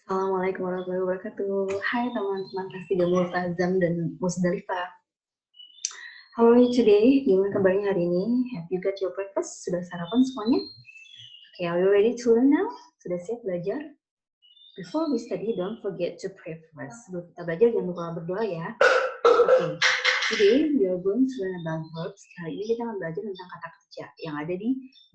Assalamualaikum warahmatullahi wabarakatuh. Hai teman-teman kelas 3 Multazam dan Musdalifah. How are you today? Gimana kabarnya hari ini? Have you got your breakfast? Sudah sarapan semuanya? Okay, are you ready to learn now? Sudah siap belajar? Before we study, don't forget to pray first. Sebelum kita belajar, jangan lupa berdoa ya. Okay, today we are going to learn about verbs. Kali ini kita akan belajar tentang kata kerja yang ada di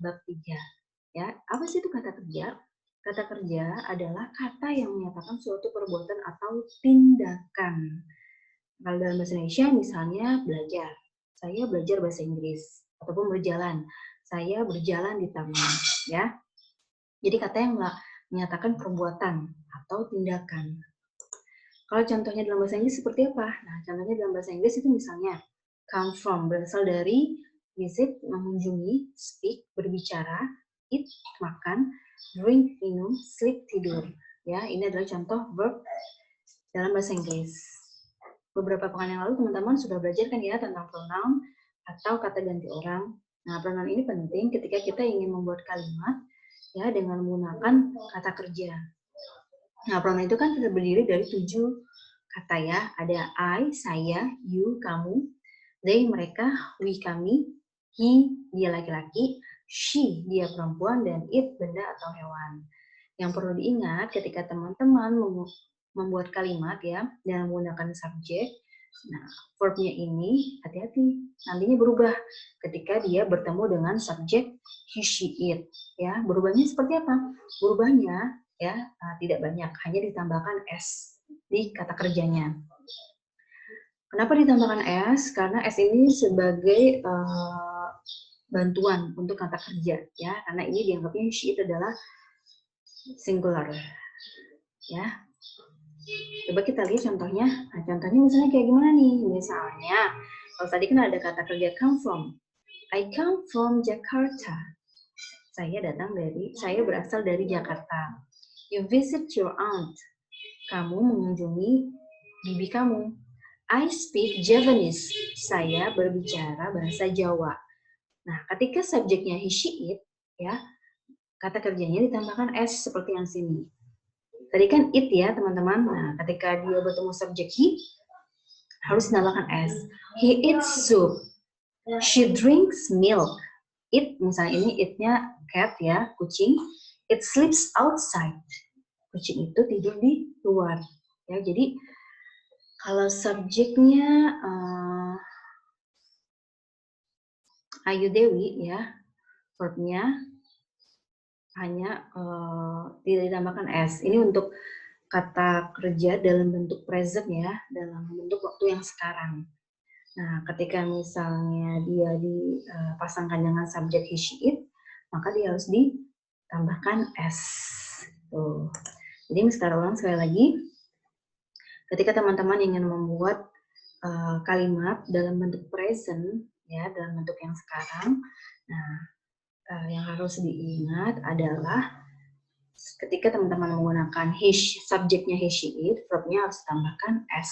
bab 3. Ya, apa sih itu kata kerja? Kata kerja adalah kata yang menyatakan suatu perbuatan atau tindakan. Kalau dalam bahasa Indonesia misalnya belajar. Saya belajar bahasa Inggris ataupun berjalan. Saya berjalan di taman, ya. Jadi kata yang menyatakan perbuatan atau tindakan. Kalau contohnya dalam bahasa Inggris seperti apa? Nah, contohnya dalam bahasa Inggris itu misalnya come from, berasal dari visit, mengunjungi, speak, berbicara, eat, makan, drink, minum, sleep, tidur. Ya, ini adalah contoh verb dalam bahasa Inggris. Beberapa pekan yang lalu teman-teman sudah belajar kan ya tentang pronoun atau kata ganti orang. Nah, pronoun ini penting ketika kita ingin membuat kalimat ya dengan menggunakan kata kerja. Nah, pronoun itu kan terdiri dari 7 kata ya. Ada I, saya, you, kamu, they, mereka, we, kami, he, dia laki-laki, she, dia perempuan, dan it, benda atau hewan. Yang perlu diingat ketika teman-teman membuat kalimat ya dengan menggunakan subjek, nah verbnya ini hati-hati nantinya berubah ketika dia bertemu dengan subjek he, she, it. Ya, berubahnya seperti apa? Berubahnya ya tidak banyak, hanya ditambahkan s di kata kerjanya. Kenapa ditambahkan s? Karena s ini sebagai bantuan untuk kata kerja ya, karena ini dianggapnya she it adalah singular ya. Coba kita lihat contohnya. Nah, contohnya misalnya kayak gimana nih? Misalnya, kalau tadi kan ada kata kerja come from. I come from Jakarta. Saya berasal dari Jakarta. You visit your aunt. Kamu mengunjungi bibi kamu. I speak Javanese. Saya berbicara bahasa Jawa. Nah, ketika subjeknya he, she, it, ya, kata kerjanya ditambahkan s seperti yang sini. Tadi kan it ya teman-teman. Nah, ketika dia bertemu subjek he, harus ditambahkan s. He eats soup. She drinks milk. It, misalnya ini it-nya cat ya, kucing. It sleeps outside. Kucing itu tidur di luar. Ya, jadi kalau subjeknya Ayu Dewi ya, verbnya hanya tidak ditambahkan s. Ini untuk kata kerja dalam bentuk present ya, dalam bentuk waktu yang sekarang. Nah, ketika misalnya dia dipasangkan dengan subjek he, she, it, maka dia harus ditambahkan s. Tuh. Jadi sekarang ulang sekali lagi. Ketika teman-teman ingin membuat kalimat dalam bentuk present ya, dalam bentuk yang sekarang, nah yang harus diingat adalah ketika teman-teman menggunakan subjeknya he, she, it, verbnya harus ditambahkan s.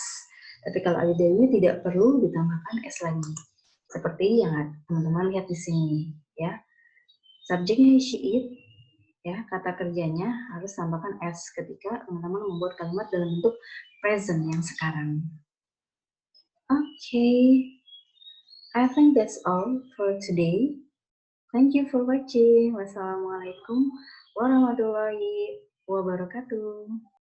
Tapi kalau Ayu Dewi tidak perlu ditambahkan s lagi. Seperti yang teman-teman lihat di sini, ya. Subjeknya he, she, it, ya, kata kerjanya harus tambahkan s ketika teman-teman membuat kalimat dalam bentuk present yang sekarang. Okay, I think that's all for today. Thank you for watching. Wassalamualaikum warahmatullahi wabarakatuh.